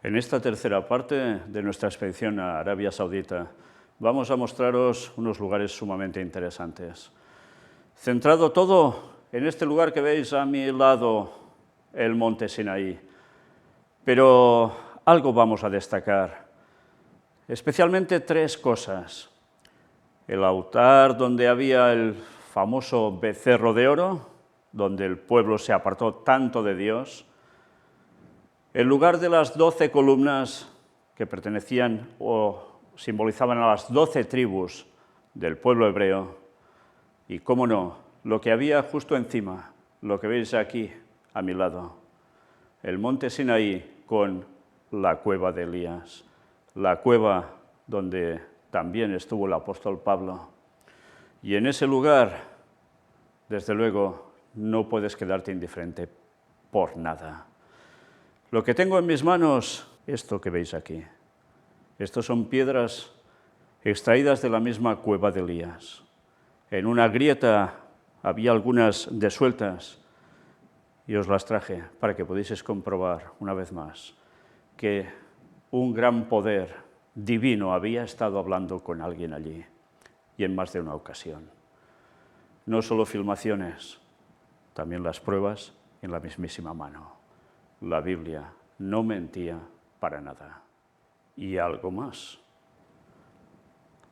En esta tercera parte de nuestra expedición a Arabia Saudita vamos a mostraros unos lugares sumamente interesantes. Centrado todo en este lugar que veis a mi lado, el monte Sinaí. Pero algo vamos a destacar, especialmente tres cosas. El altar donde había el famoso becerro de oro, donde el pueblo se apartó tanto de Dios. El lugar de las 12 columnas que pertenecían o simbolizaban a las 12 tribus del pueblo hebreo. Y, cómo no, lo que había justo encima, lo que veis aquí a mi lado, el monte Sinaí con la cueva de Elías, la cueva donde también estuvo el apóstol Pablo. Y en ese lugar, desde luego, no puedes quedarte indiferente por nada. Lo que tengo en mis manos, esto que veis aquí, estos son piedras extraídas de la misma cueva de Elías. En una grieta había algunas desueltas y os las traje para que pudieseis comprobar una vez más que un gran poder divino había estado hablando con alguien allí y en más de una ocasión. No solo filmaciones, también las pruebas en la mismísima mano. La Biblia no mentía para nada. Y algo más.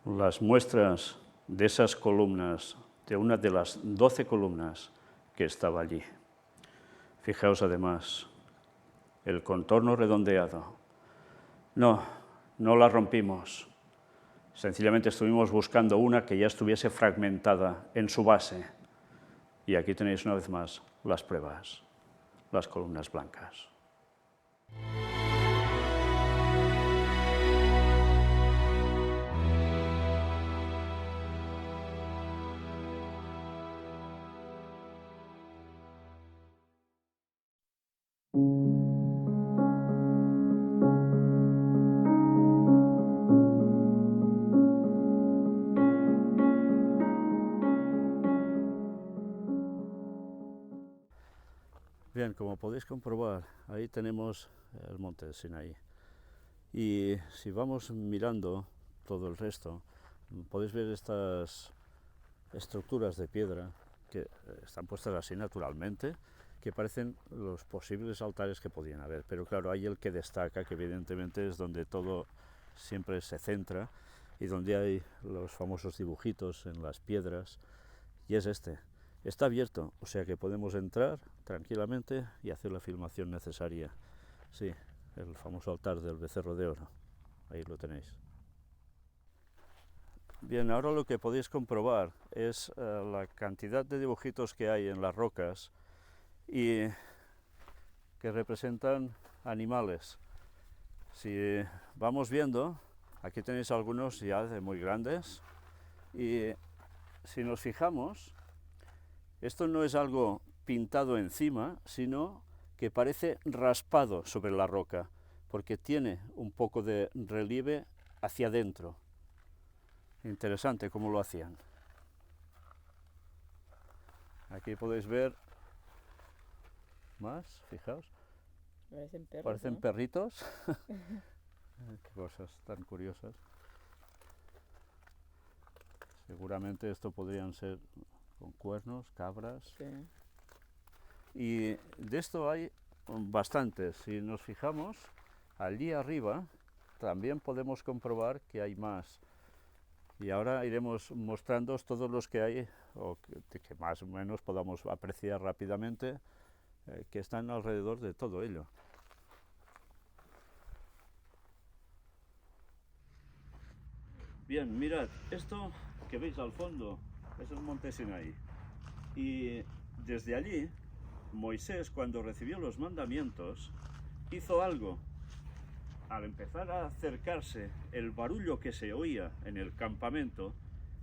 Las muestras de esas columnas, de una de las 12 columnas que estaba allí. Fijaos además, el contorno redondeado. No la rompimos. Sencillamente estuvimos buscando una que ya estuviese fragmentada en su base. Y aquí tenéis una vez más las pruebas, las columnas blancas. Bien, como podéis comprobar, ahí tenemos el monte de Sinaí. Y si vamos mirando todo el resto, podéis ver estas estructuras de piedra que están puestas así naturalmente, que parecen los posibles altares que podían haber. Pero claro, hay el que destaca, que evidentemente es donde todo siempre se centra y donde hay los famosos dibujitos en las piedras, y es este. Está abierto, o sea que podemos entrar tranquilamente y hacer la filmación necesaria. Sí, el famoso altar del becerro de oro. Ahí lo tenéis. Bien, ahora lo que podéis comprobar es la cantidad de dibujitos que hay en las rocas y que representan animales. Si vamos viendo, aquí tenéis algunos ya de muy grandes y si nos fijamos, esto no es algo pintado encima, sino que parece raspado sobre la roca, porque tiene un poco de relieve hacia adentro. Interesante cómo lo hacían. Aquí podéis ver más, fijaos. Parecen perros, Parecen ¿no? perritos. Qué cosas tan curiosas. Seguramente esto podrían ser con cuernos, cabras. Sí. Y de esto hay bastantes. Si nos fijamos, allí arriba también podemos comprobar que hay más. Y ahora iremos mostrándoos todos los que hay, o que más o menos podamos apreciar rápidamente, que están alrededor de todo ello. Bien, mirad, esto que veis al fondo es el monte Sinaí. Y desde allí, Moisés, cuando recibió los mandamientos, hizo algo. Al empezar a acercarse, el barullo que se oía en el campamento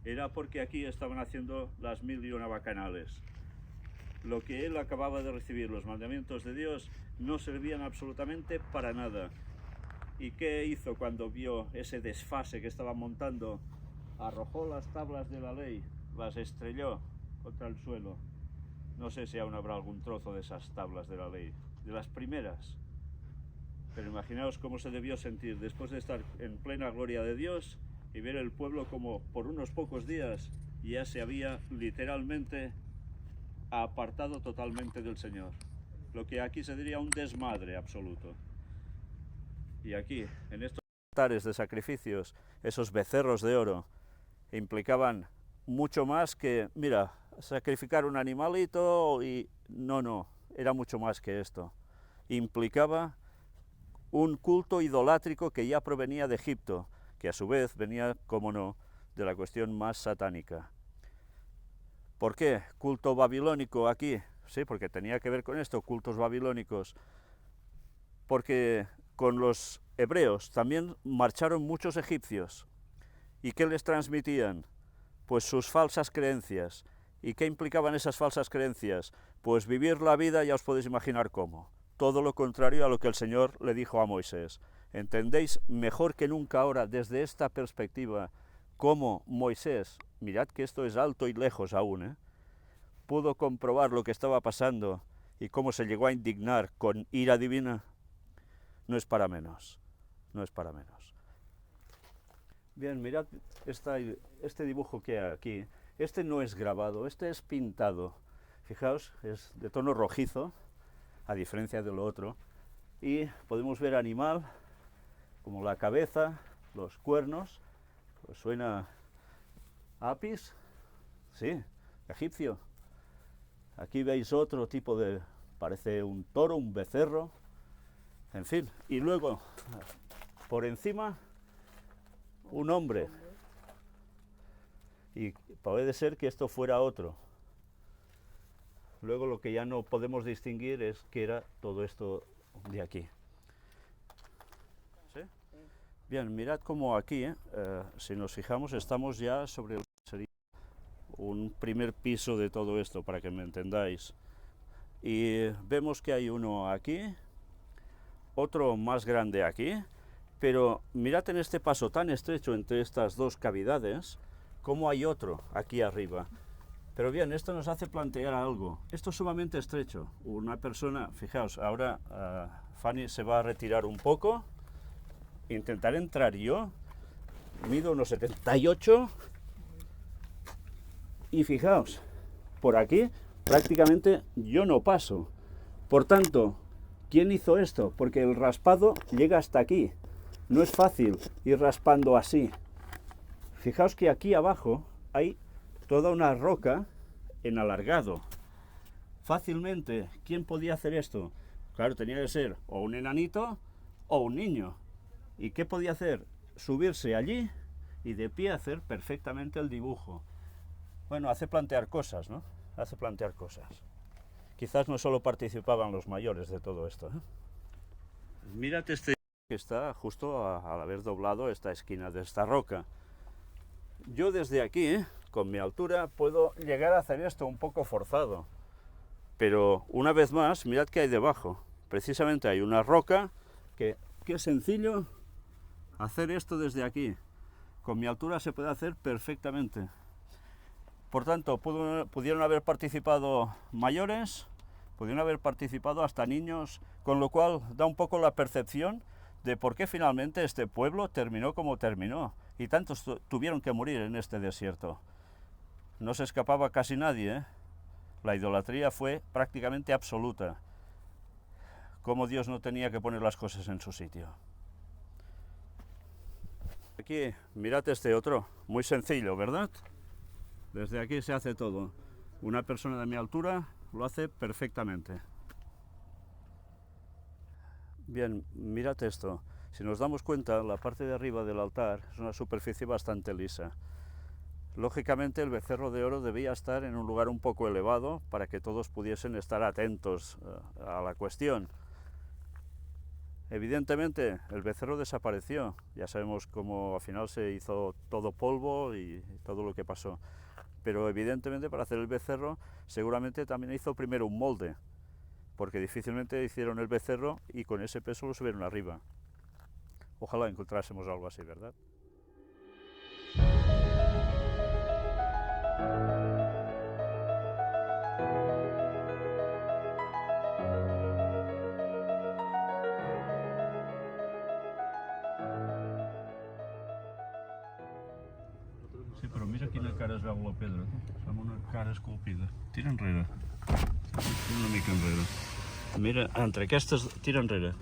era porque aquí estaban haciendo las 1001 bacanales. Lo que él acababa de recibir, los mandamientos de Dios, no servían absolutamente para nada. ¿Y qué hizo cuando vio ese desfase que estaba montando? Arrojó las tablas de la ley, las estrelló contra el suelo. No sé si aún habrá algún trozo de esas tablas de la ley, de las primeras. Pero imaginaos cómo se debió sentir después de estar en plena gloria de Dios y ver el pueblo como por unos pocos días ya se había literalmente apartado totalmente del Señor. Lo que aquí se diría un desmadre absoluto. Y aquí, en estos altares de sacrificios, esos becerros de oro implicaban mucho más que, mira, sacrificar un animalito y... No, era mucho más que esto. Implicaba un culto idolátrico que ya provenía de Egipto, que a su vez venía, como no, de la cuestión más satánica. ¿Por qué? Culto babilónico aquí. Sí, porque tenía que ver con esto, cultos babilónicos. Porque con los hebreos también marcharon muchos egipcios. ¿Y qué les transmitían? Pues sus falsas creencias. ¿Y qué implicaban esas falsas creencias? Pues vivir la vida, ya os podéis imaginar cómo. Todo lo contrario a lo que el Señor le dijo a Moisés. ¿Entendéis mejor que nunca ahora, desde esta perspectiva, cómo Moisés, mirad que esto es alto y lejos aún, pudo comprobar lo que estaba pasando y cómo se llegó a indignar con ira divina? No es para menos, no es para menos. Bien, mirad este dibujo que hay aquí. Este no es grabado, este es pintado. Fijaos, es de tono rojizo, a diferencia de lo otro. Y podemos ver animal, como la cabeza, los cuernos. Pues suena Apis, sí, egipcio. Aquí veis otro tipo de, parece un toro, un becerro, en fin. Y luego, por encima, un hombre. Y puede ser que esto fuera otro. Luego lo que ya no podemos distinguir es que era todo esto de aquí. ¿Sí? Bien, mirad cómo aquí, si nos fijamos, estamos ya sobre el sería un primer piso de todo esto, para que me entendáis. Y vemos que hay uno aquí, otro más grande aquí, pero mirad en este paso tan estrecho entre estas dos cavidades, cómo hay otro aquí arriba. Pero bien, esto nos hace plantear algo. Esto es sumamente estrecho. Una persona, fijaos, ahora Fanny se va a retirar un poco. Intentaré entrar yo. Mido unos 78. Y fijaos, por aquí prácticamente yo no paso. Por tanto, ¿quién hizo esto? Porque el raspado llega hasta aquí. No es fácil ir raspando así. Fijaos que aquí abajo hay toda una roca en alargado. Fácilmente, ¿quién podía hacer esto? Claro, tenía que ser o un enanito o un niño. ¿Y qué podía hacer? Subirse allí y de pie hacer perfectamente el dibujo. Bueno, hace plantear cosas, ¿no? Hace plantear cosas. Quizás no solo participaban los mayores de todo esto, ¿eh? Mírate este que está justo al haber doblado esta esquina de esta roca. Yo desde aquí, con mi altura, puedo llegar a hacer esto un poco forzado. Pero una vez más, mirad qué hay debajo. Precisamente hay una roca que es sencillo hacer esto desde aquí. Con mi altura se puede hacer perfectamente. Por tanto, pudieron haber participado mayores, pudieron haber participado hasta niños, con lo cual da un poco la percepción de por qué finalmente este pueblo terminó como terminó. Y tantos tuvieron que morir en este desierto. No se escapaba casi nadie, ¿eh? La idolatría fue prácticamente absoluta. Cómo Dios no tenía que poner las cosas en su sitio. Aquí, mirad este otro, muy sencillo, ¿verdad? Desde aquí se hace todo. Una persona de mi altura lo hace perfectamente. Bien, mirad esto. Si nos damos cuenta, la parte de arriba del altar es una superficie bastante lisa. Lógicamente el becerro de oro debía estar en un lugar un poco elevado para que todos pudiesen estar atentos a la cuestión. Evidentemente el becerro desapareció, ya sabemos cómo al final se hizo todo polvo y todo lo que pasó. Pero evidentemente para hacer el becerro seguramente también hizo primero un molde, porque difícilmente hicieron el becerro y con ese peso lo subieron arriba. Ojalá encontrásemos algo así, ¿verdad? però mira quina cara es veu la pedra, amb una cara esculpida. Tira enrere. Tira una mica enrere. Mira, entre aquestes... Tira enrere.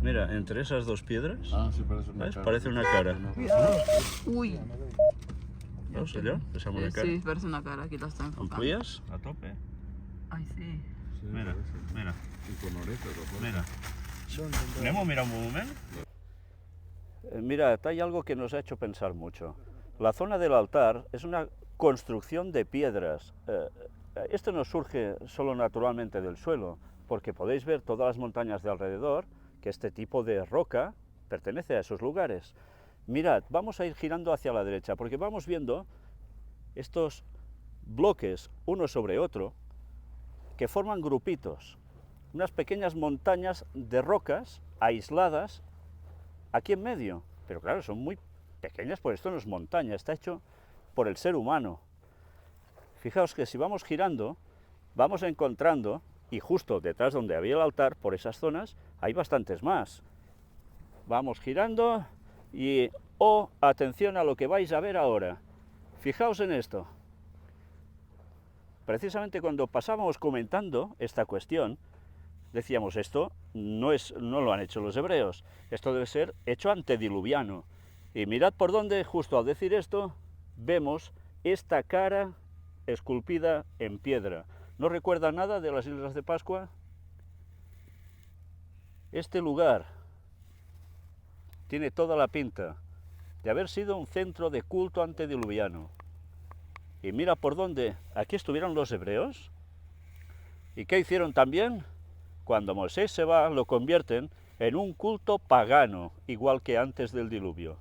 Mira, entre esas dos piedras, sí, parece una cara. parece una cara. Uy. ¿Veus allò? Deixa'm una cara. Sí, parece una cara, aquí la está enfocando. Amplies a tope. Ay, sí. Sí, Mira, parece. mira, Y con orejas, ¿no? mira. Anem a mirar un moment. Mirad, hay algo que nos ha hecho pensar mucho. La zona del altar es una construcción de piedras. Esto no surge solo naturalmente del suelo, porque podéis ver todas las montañas de alrededor, que este tipo de roca pertenece a esos lugares. Mirad, vamos a ir girando hacia la derecha, porque vamos viendo estos bloques uno sobre otro, que forman grupitos, unas pequeñas montañas de rocas aisladas aquí en medio, pero claro, son muy pequeñas, por esto no es montaña, está hecho por el ser humano. Fijaos que si vamos girando, vamos encontrando, y justo detrás donde había el altar, por esas zonas, hay bastantes más. Vamos girando y, atención a lo que vais a ver ahora. Fijaos en esto. Precisamente cuando pasábamos comentando esta cuestión, decíamos, esto no lo han hecho los hebreos, esto debe ser hecho antediluviano. Y mirad por dónde, justo al decir esto, vemos esta cara esculpida en piedra. ¿No recuerda nada de las Islas de Pascua? Este lugar tiene toda la pinta de haber sido un centro de culto antediluviano. Y mira por dónde, aquí estuvieron los hebreos. ¿Y qué hicieron también? Cuando Moisés se va, lo convierten en un culto pagano, igual que antes del diluvio.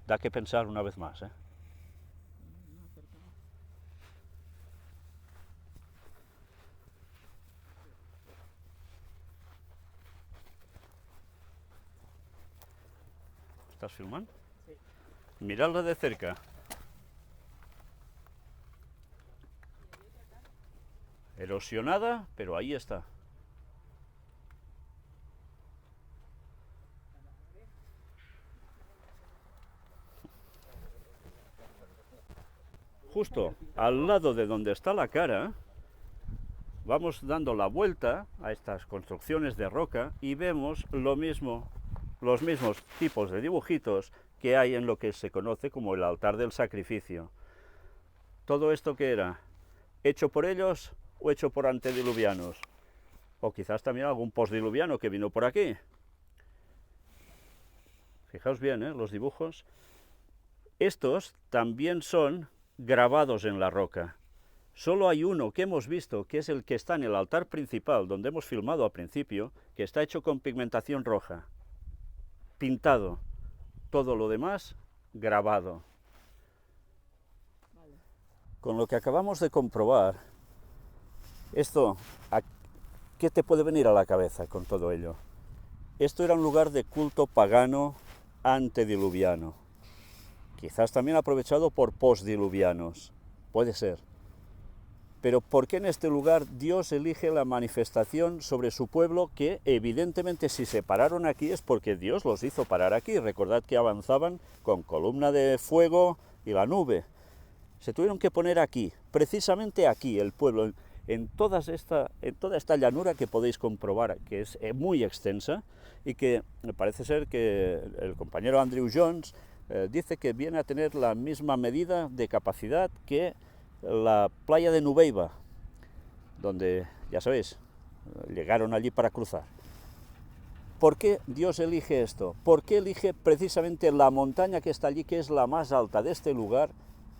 Da que pensar una vez más, ¿eh? ¿Estás filmando? Sí. Miradla de cerca. Erosionada, pero ahí está. Justo al lado de donde está la cara, vamos dando la vuelta a estas construcciones de roca y vemos lo mismo, los mismos tipos de dibujitos que hay en lo que se conoce como el altar del sacrificio. ¿Todo esto qué era? ¿Hecho por ellos o hecho por antediluvianos? O quizás también algún postdiluviano que vino por aquí. Fijaos bien, los dibujos. Estos también son grabados en la roca. Solo hay uno que hemos visto, que es el que está en el altar principal, donde hemos filmado al principio, que está hecho con pigmentación roja, pintado. Todo lo demás, grabado. Vale. Con lo que acabamos de comprobar, esto, ¿qué te puede venir a la cabeza con todo ello? Esto era un lugar de culto pagano antediluviano. Quizás también aprovechado por postdiluvianos, puede ser. Pero ¿por qué en este lugar Dios elige la manifestación sobre su pueblo que evidentemente si se pararon aquí es porque Dios los hizo parar aquí? Recordad que avanzaban con columna de fuego y la nube. Se tuvieron que poner aquí, precisamente aquí, el pueblo, en toda esta llanura que podéis comprobar, que es muy extensa y que me parece ser que el compañero Andrew Jones dice que viene a tener la misma medida de capacidad que la playa de Nubeiba, donde, ya sabéis, llegaron allí para cruzar. ¿Por qué Dios elige esto? ¿Por qué elige precisamente la montaña que está allí, que es la más alta de este lugar,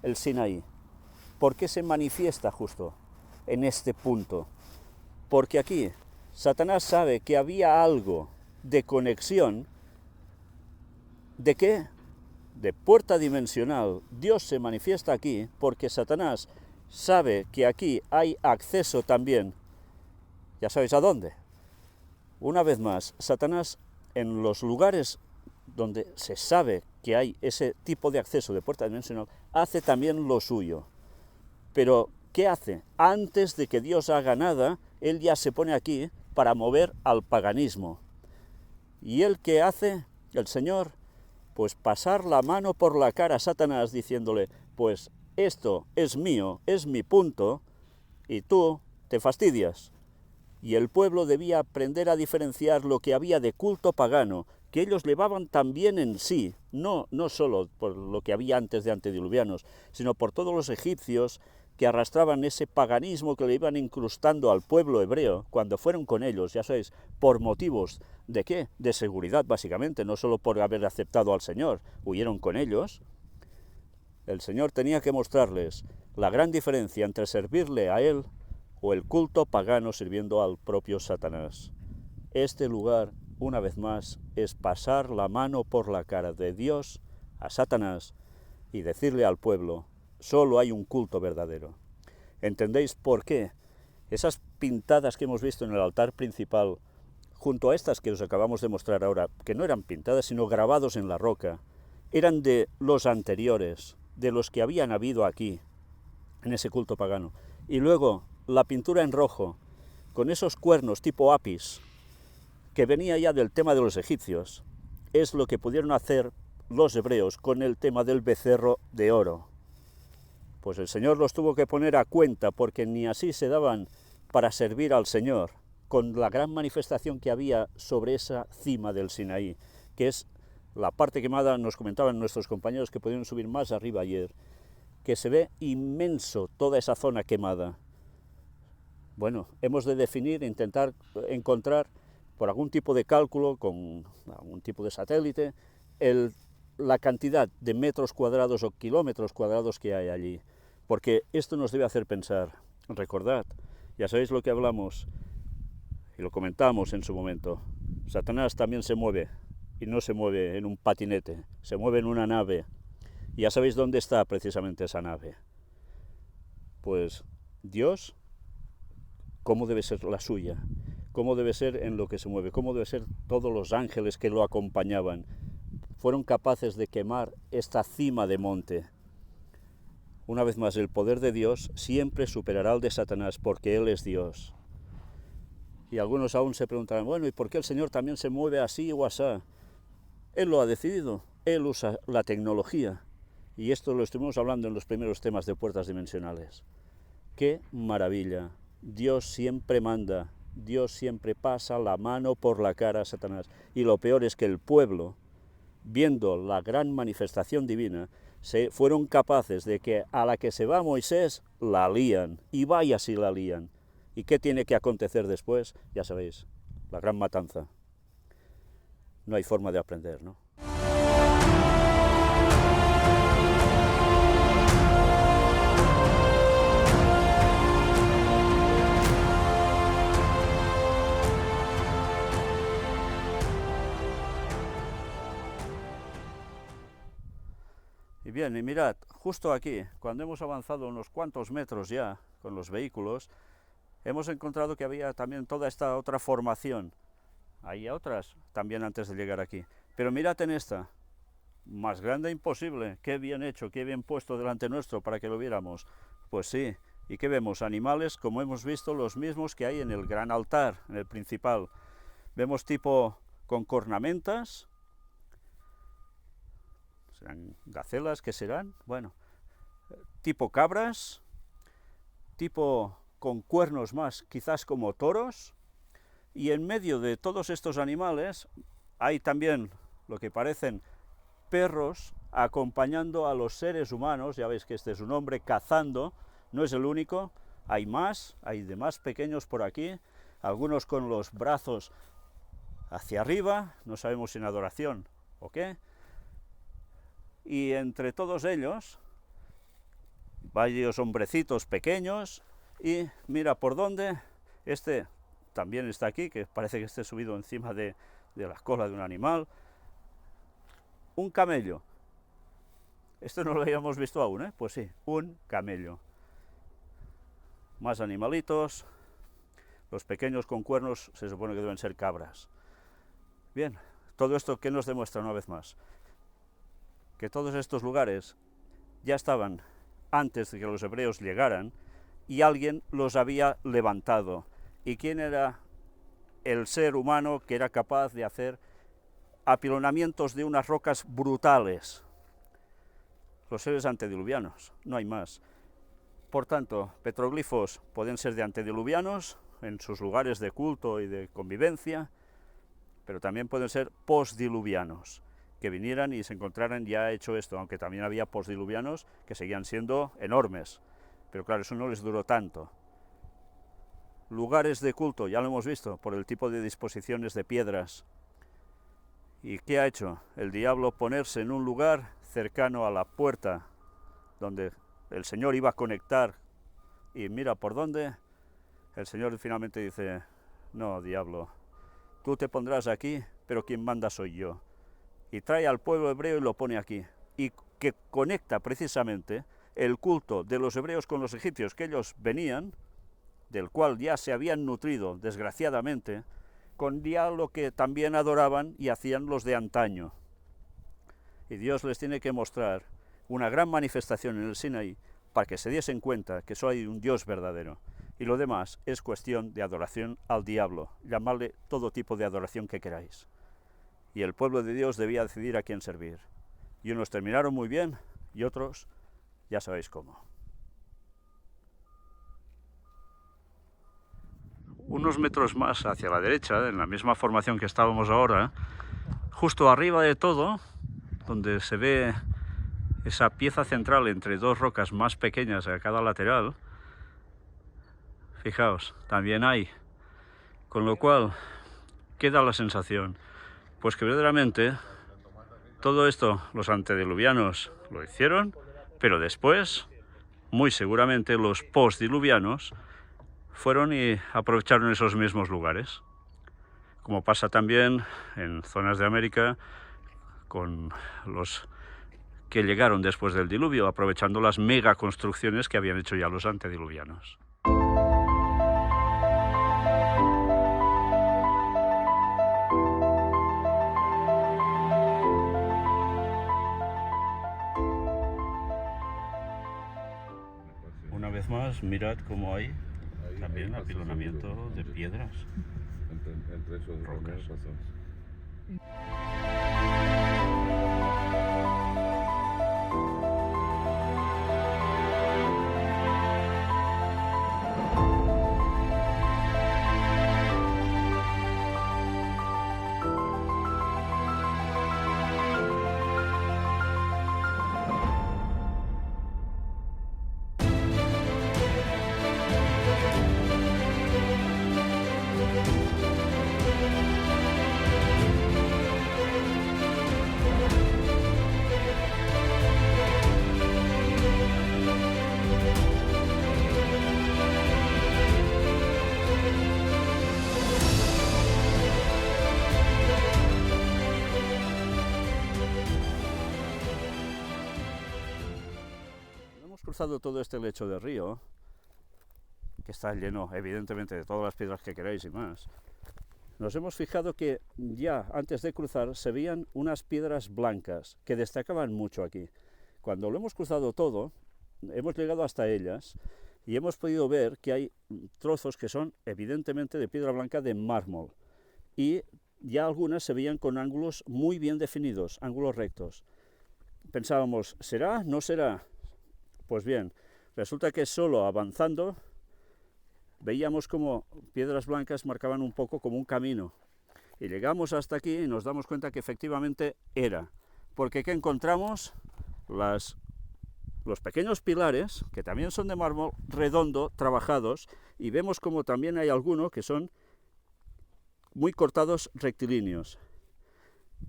el Sinaí? ¿Por qué se manifiesta justo en este punto? Porque aquí Satanás sabe que había algo de conexión. ¿De qué? De puerta dimensional. Dios se manifiesta aquí porque Satanás sabe que aquí hay acceso también. ¿Ya sabéis a dónde? Una vez más, Satanás en los lugares donde se sabe que hay ese tipo de acceso de puerta dimensional, hace también lo suyo. Pero, ¿qué hace? Antes de que Dios haga nada, Él ya se pone aquí para mover al paganismo. ¿Y Él qué hace? El Señor pues pasar la mano por la cara a Satanás diciéndole, pues esto es mío, es mi punto, y tú te fastidias. Y el pueblo debía aprender a diferenciar lo que había de culto pagano, que ellos llevaban también en sí, no solo por lo que había antes de antediluvianos, sino por todos los egipcios que arrastraban ese paganismo que le iban incrustando al pueblo hebreo cuando fueron con ellos, ya sabéis, por motivos de qué, de seguridad básicamente, no solo por haber aceptado al Señor, huyeron con ellos. El Señor tenía que mostrarles la gran diferencia entre servirle a Él o el culto pagano sirviendo al propio Satanás. Este lugar, una vez más, es pasar la mano por la cara de Dios a Satanás y decirle al pueblo, solo hay un culto verdadero. ¿Entendéis por qué? Esas pintadas que hemos visto en el altar principal, junto a estas que os acabamos de mostrar ahora, que no eran pintadas sino grabados en la roca, eran de los anteriores, de los que habían habido aquí, en ese culto pagano. Y luego la pintura en rojo, con esos cuernos tipo apis, que venía ya del tema de los egipcios, es lo que pudieron hacer los hebreos con el tema del becerro de oro. Pues el Señor los tuvo que poner a cuenta, porque ni así se daban para servir al Señor, con la gran manifestación que había sobre esa cima del Sinaí, que es la parte quemada. Nos comentaban nuestros compañeros que pudieron subir más arriba ayer, que se ve inmenso toda esa zona quemada. Bueno, hemos de definir, intentar encontrar por algún tipo de cálculo, con algún tipo de satélite, la cantidad de metros cuadrados o kilómetros cuadrados que hay allí, porque esto nos debe hacer pensar. Recordad, ya sabéis lo que hablamos y lo comentamos en su momento, Satanás también se mueve, y no se mueve en un patinete, se mueve en una nave, y ya sabéis dónde está precisamente esa nave. Pues Dios, cómo debe ser la suya, cómo debe ser en lo que se mueve, cómo debe ser todos los ángeles que lo acompañaban, fueron capaces de quemar esta cima de monte. Una vez más, el poder de Dios siempre superará al de Satanás, porque Él es Dios. Y algunos aún se preguntarán, bueno, ¿y por qué el Señor también se mueve así o asá? Él lo ha decidido, Él usa la tecnología. Y esto lo estuvimos hablando en los primeros temas de puertas dimensionales. ¡Qué maravilla! Dios siempre manda, Dios siempre pasa la mano por la cara a Satanás. Y lo peor es que el pueblo, viendo la gran manifestación divina, fueron capaces de que a la que se va Moisés, la lían, y vaya si la lían. ¿Y qué tiene que acontecer después? Ya sabéis, la gran matanza. No hay forma de aprender, ¿no? Y bien, y mirad, justo aquí, cuando hemos avanzado unos cuantos metros ya con los vehículos, hemos encontrado que había también toda esta otra formación. Hay otras también antes de llegar aquí. Pero mirad en esta, más grande imposible. Qué bien hecho, qué bien puesto delante nuestro para que lo viéramos. Pues sí, ¿y qué vemos? Animales, como hemos visto, los mismos que hay en el gran altar, en el principal. Vemos tipo con cornamentas. ¿Serán gacelas? ¿Qué serán? Bueno, tipo cabras, tipo con cuernos más, quizás como toros, y en medio de todos estos animales hay también lo que parecen perros acompañando a los seres humanos. Ya veis que este es un hombre cazando, no es el único, hay más, hay de más pequeños por aquí, algunos con los brazos hacia arriba, no sabemos si en adoración o qué. Y entre todos ellos, varios hombrecitos pequeños, y mira por dónde, este también está aquí, que parece que esté subido encima de la cola de un animal, un camello. Esto no lo habíamos visto aún, ¿eh? Pues sí, un camello. Más animalitos, los pequeños con cuernos se supone que deben ser cabras. Bien, todo esto, ¿qué nos demuestra una vez más? Que todos estos lugares ya estaban antes de que los hebreos llegaran y alguien los había levantado. ¿Y quién era el ser humano que era capaz de hacer apilonamientos de unas rocas brutales. Los seres antediluvianos, no hay más. Por tanto, petroglifos pueden ser de antediluvianos, en sus lugares de culto y de convivencia, pero también pueden ser postdiluvianos, que vinieran y se encontraran ya hecho esto, aunque también había postdiluvianos que seguían siendo enormes, pero claro, eso no les duró tanto. Lugares de culto, ya lo hemos visto, por el tipo de disposiciones de piedras. ¿Y qué ha hecho el diablo? Ponerse en un lugar cercano a la puerta, donde el Señor iba a conectar, y mira por dónde. El Señor finalmente dice, no, diablo, tú te pondrás aquí, pero quien manda soy yo. Y trae al pueblo hebreo y lo pone aquí. Y que conecta precisamente el culto de los hebreos con los egipcios, que ellos venían, del cual ya se habían nutrido, desgraciadamente, con ya lo que también adoraban y hacían los de antaño. Y Dios les tiene que mostrar una gran manifestación en el Sinaí para que se diesen cuenta que solo hay un Dios verdadero. Y lo demás es cuestión de adoración al diablo, llamadle todo tipo de adoración que queráis. Y el pueblo de Dios debía decidir a quién servir. Y unos terminaron muy bien, y otros ya sabéis cómo. Unos metros más hacia la derecha, en la misma formación que estábamos ahora, justo arriba de todo, donde se ve esa pieza central entre dos rocas más pequeñas a cada lateral, fijaos, también hay. Con lo cual, ¿qué da la sensación? Pues que verdaderamente todo esto los antediluvianos lo hicieron, pero después, muy seguramente, los postdiluvianos fueron y aprovecharon esos mismos lugares. Como pasa también en zonas de América con los que llegaron después del diluvio, aprovechando las megaconstrucciones que habían hecho ya los antediluvianos. Una vez más, mirad cómo hay también apilonamiento de piedras. Entre esos Rocas. pasamos. Cruzado todo este lecho de río, que está lleno evidentemente de todas las piedras que queráis y más, nos hemos fijado que ya antes de cruzar se veían unas piedras blancas que destacaban mucho aquí. Cuando lo hemos cruzado todo, hemos llegado hasta ellas y hemos podido ver que hay trozos que son evidentemente de piedra blanca de mármol, y ya algunas se veían con ángulos muy bien definidos, ángulos rectos. Pensábamos, ¿será? ¿No será? Pues bien, resulta que solo avanzando veíamos como piedras blancas marcaban un poco como un camino. Y llegamos hasta aquí y nos damos cuenta que efectivamente era. Porque ¿qué encontramos? Los pequeños pilares, que también son de mármol redondo, trabajados, y vemos como también hay algunos que son muy cortados rectilíneos.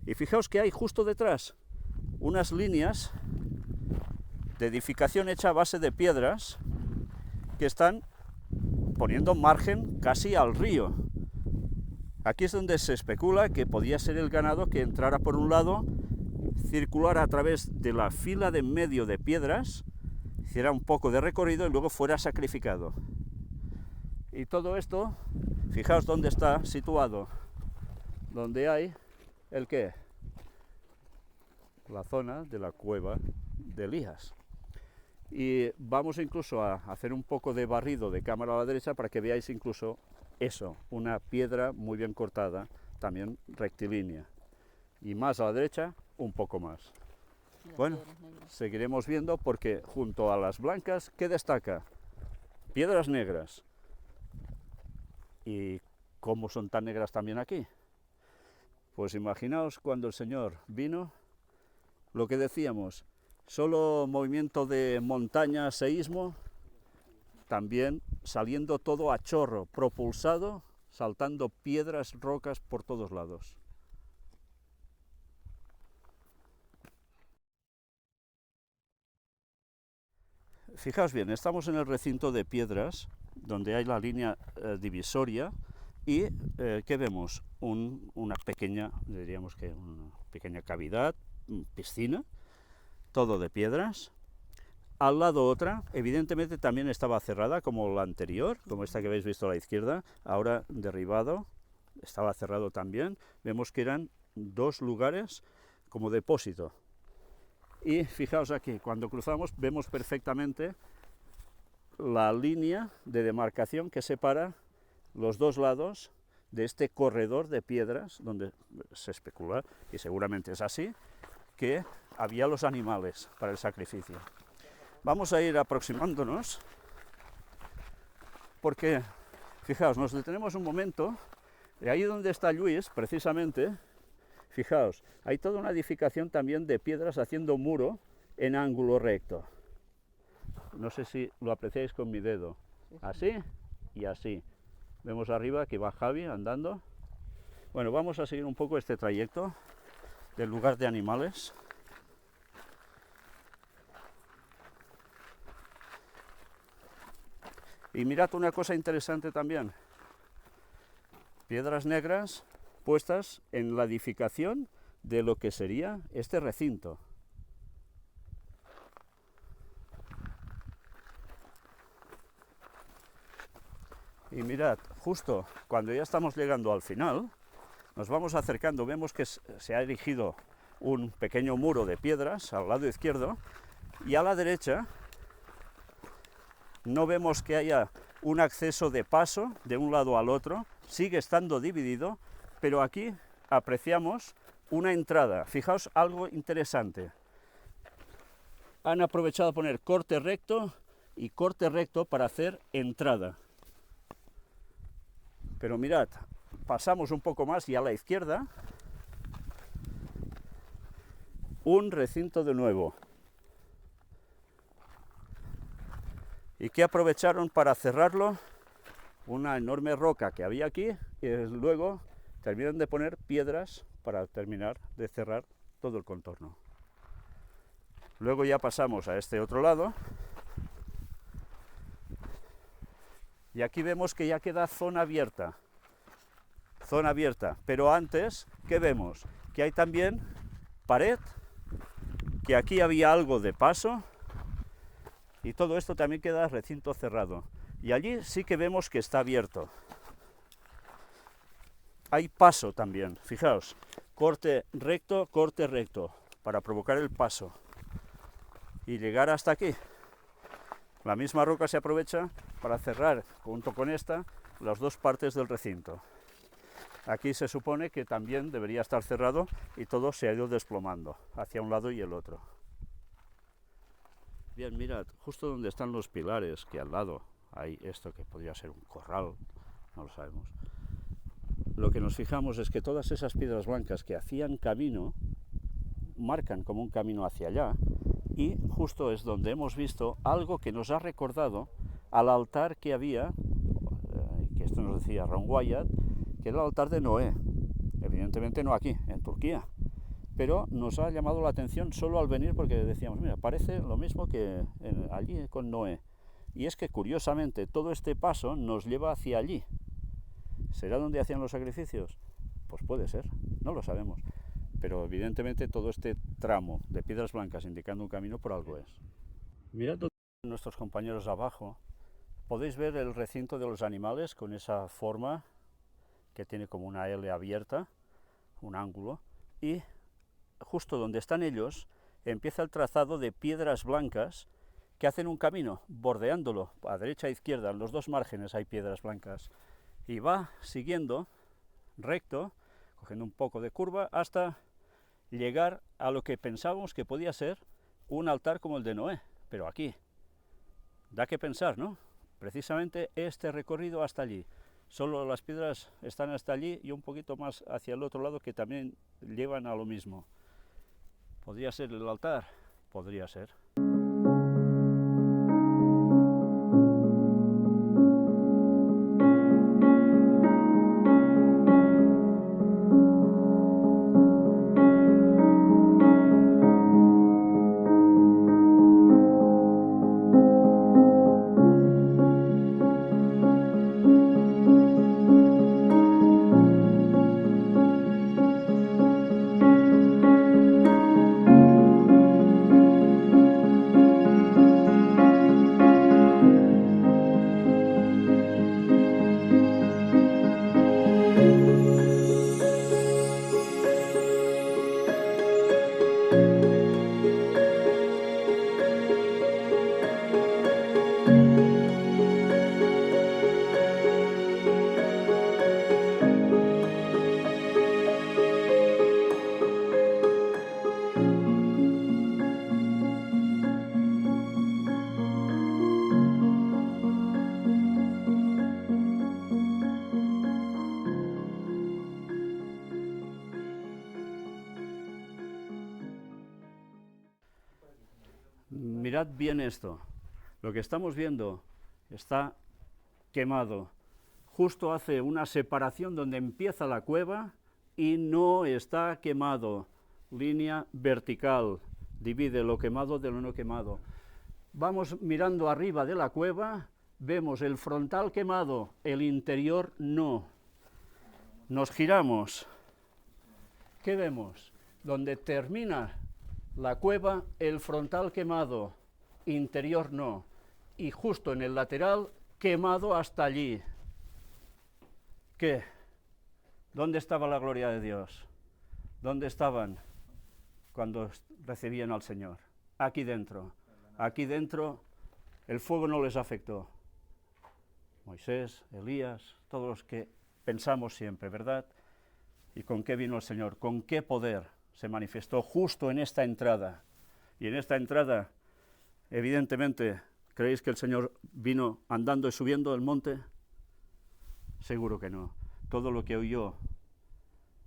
Y fijaos que hay justo detrás unas líneas de edificación hecha a base de piedras que están poniendo margen casi al río. Aquí es donde se especula que podía ser el ganado que entrara por un lado, circulara a través de la fila de en medio de piedras, hiciera un poco de recorrido y luego fuera sacrificado. Y todo esto, fijaos dónde está situado, donde hay el ¿qué? La zona de la cueva de Elías. Y vamos incluso a hacer un poco de barrido de cámara a la derecha para que veáis incluso eso, una piedra muy bien cortada, también rectilínea. y más a la derecha, un poco más. Bueno, seguiremos viendo porque junto a las blancas, ¿qué destaca? Piedras negras. ¿Y cómo son tan negras también aquí? Pues imaginaos cuando el Señor vino, lo que decíamos, solo movimiento de montaña, seísmo, también saliendo todo a chorro, propulsado, saltando piedras, rocas por todos lados. Fijaos bien, estamos en el recinto de piedras, donde hay la línea divisoria, y ¿qué vemos? Una pequeña, diríamos que una pequeña cavidad, piscina, todo de piedras. Al lado otra, evidentemente también estaba cerrada como la anterior, como esta que habéis visto a la izquierda, ahora derribado, estaba cerrado también. Vemos que eran dos lugares como depósito. Y fijaos aquí, cuando cruzamos vemos perfectamente la línea de demarcación que separa los dos lados de este corredor de piedras, donde se especula, y seguramente es así, que había los animales para el sacrificio. Vamos a ir aproximándonos, porque, fijaos, nos detenemos un momento, y ahí donde está Luis, precisamente, fijaos, hay toda una edificación también de piedras haciendo muro en ángulo recto. No sé si lo apreciáis con mi dedo, así y así. Vemos arriba que va Javi andando. Bueno, vamos a seguir un poco este trayecto del lugar de animales. Y mirad una cosa interesante también. Piedras negras puestas en la edificación de lo que sería este recinto. Y mirad, justo cuando ya estamos llegando al final, nos vamos acercando, vemos que se ha erigido un pequeño muro de piedras al lado izquierdo, y a la derecha no vemos que haya un acceso de paso de un lado al otro, sigue estando dividido, pero aquí apreciamos una entrada. Fijaos algo interesante. Han aprovechado a poner corte recto y corte recto para hacer entrada. Pero mirad, pasamos un poco más y a la izquierda, un recinto de nuevo. ¿Y qué aprovecharon para cerrarlo? Una enorme roca que había aquí, y luego terminaron de poner piedras para terminar de cerrar todo el contorno. Luego ya pasamos a este otro lado, y aquí vemos que ya queda zona abierta, pero antes, ¿qué vemos? Que hay también pared, que aquí había algo de paso, y todo esto también queda recinto cerrado. Y allí sí que vemos que está abierto. Hay paso también, fijaos, corte recto, para provocar el paso y llegar hasta aquí. La misma roca se aprovecha para cerrar, junto con esta, las dos partes del recinto. Aquí se supone que también debería estar cerrado y todo se ha ido desplomando hacia un lado y el otro. Bien, mirad, justo donde están los pilares, que al lado hay esto que podría ser un corral, no lo sabemos. Lo que nos fijamos es que todas esas piedras blancas que hacían camino, marcan como un camino hacia allá, y justo es donde hemos visto algo que nos ha recordado al altar que había, que esto nos decía Ron Wyatt, que era el altar de Noé. Evidentemente no aquí, en Turquía, pero nos ha llamado la atención solo al venir, porque decíamos, mira, parece lo mismo que allí con Noé. Y es que curiosamente todo este paso nos lleva hacia allí. ¿Será donde hacían los sacrificios? Pues puede ser, no lo sabemos. Pero evidentemente todo este tramo de piedras blancas indicando un camino por algo es. Mirad nuestros compañeros abajo. Podéis ver el recinto de los animales con esa forma que tiene como una L abierta, un ángulo, y justo donde están ellos empieza el trazado de piedras blancas que hacen un camino, bordeándolo a derecha e izquierda, en los dos márgenes hay piedras blancas, y va siguiendo recto, cogiendo un poco de curva, hasta llegar a lo que pensábamos que podía ser un altar como el de Noé, pero aquí. Da que pensar, ¿no? Precisamente este recorrido hasta allí. Solo las piedras están hasta allí y un poquito más hacia el otro lado que también llevan a lo mismo. ¿Podría ser el altar? Podría ser. Mirad bien esto. Lo que estamos viendo está quemado. Justo hace una separación donde empieza la cueva y no está quemado. Línea vertical. Divide lo quemado de lo no quemado. Vamos mirando arriba de la cueva, vemos el frontal quemado, el interior no. Nos giramos. ¿Qué vemos? Donde termina la cueva, el frontal quemado, interior no. Y justo en el lateral, quemado hasta allí. ¿Qué? ¿Dónde estaba la gloria de Dios? ¿Dónde estaban cuando recibían al Señor? Aquí dentro. Aquí dentro el fuego no les afectó. Moisés, Elías, todos los que pensamos siempre, ¿verdad? ¿Y con qué vino el Señor? ¿Con qué poder se manifestó justo en esta entrada? Y en esta entrada, evidentemente, ¿creéis que el Señor vino andando y subiendo el monte? Seguro que no. Todo lo que oyó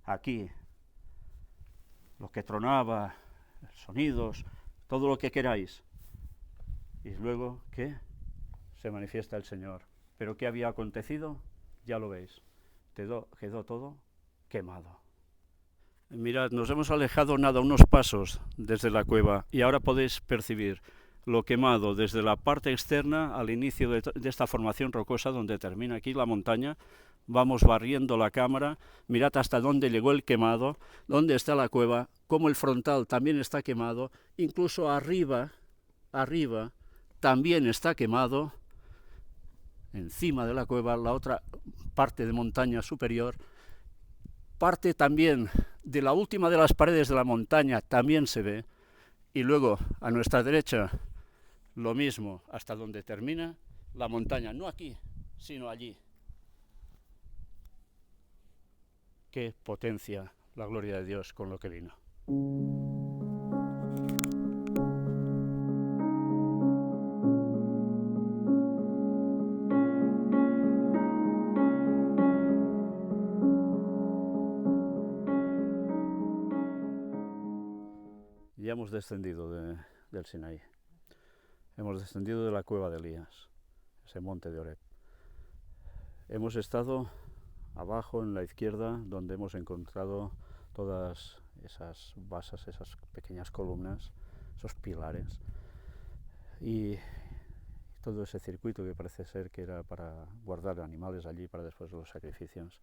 aquí, lo que tronaba, sonidos, todo lo que queráis. Y luego, ¿qué? Se manifiesta el Señor. ¿Pero qué había acontecido? Ya lo veis. Quedó todo quemado. Mirad, nos hemos alejado nada, unos pasos desde la cueva y ahora podéis percibir lo quemado desde la parte externa al inicio de esta formación rocosa donde termina aquí la montaña. Vamos barriendo la cámara, mirad hasta dónde llegó el quemado, dónde está la cueva, cómo el frontal también está quemado, incluso arriba también está quemado, encima de la cueva, la otra parte de montaña superior, parte también de la última de las paredes de la montaña también se ve, y luego a nuestra derecha lo mismo, hasta donde termina la montaña, no aquí, sino allí. Qué potencia la gloria de Dios con lo que vino. Ya hemos descendido del Sinaí. Hemos descendido de la cueva de Elías, ese monte de Horeb. Hemos estado abajo en la izquierda, donde hemos encontrado todas esas basas, esas pequeñas columnas, esos pilares, y todo ese circuito que parece ser que era para guardar animales allí para después de los sacrificios.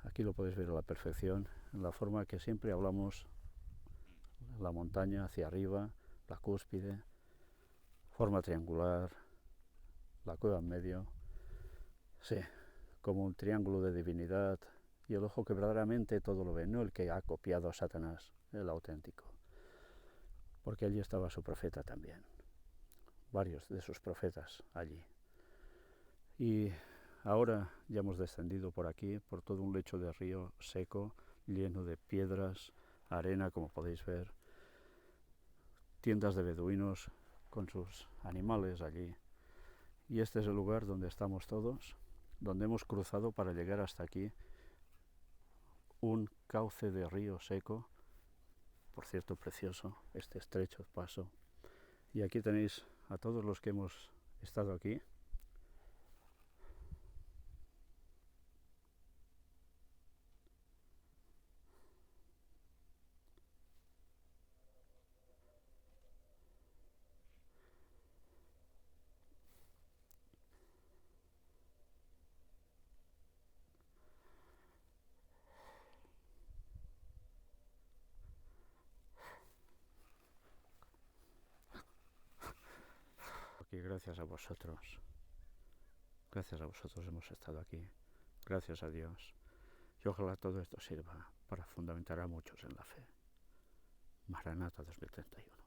Aquí lo podéis ver a la perfección, en la forma que siempre hablamos, la montaña hacia arriba, la cúspide, forma triangular, la cueva en medio, sí, como un triángulo de divinidad, y el ojo que verdaderamente todo lo ve, no el que ha copiado a Satanás, el auténtico, porque allí estaba su profeta también, varios de sus profetas allí. Y ahora ya hemos descendido por aquí, por todo un lecho de río seco, lleno de piedras, arena, como podéis ver, tiendas de beduinos con sus animales allí. Y este es el lugar donde estamos todos, donde hemos cruzado para llegar hasta aquí, un cauce de río seco, por cierto precioso, este estrecho paso. Y aquí tenéis a todos los que hemos estado aquí. Aquí gracias a vosotros hemos estado aquí, gracias a Dios, y ojalá todo esto sirva para fundamentar a muchos en la fe. Maranata 2031.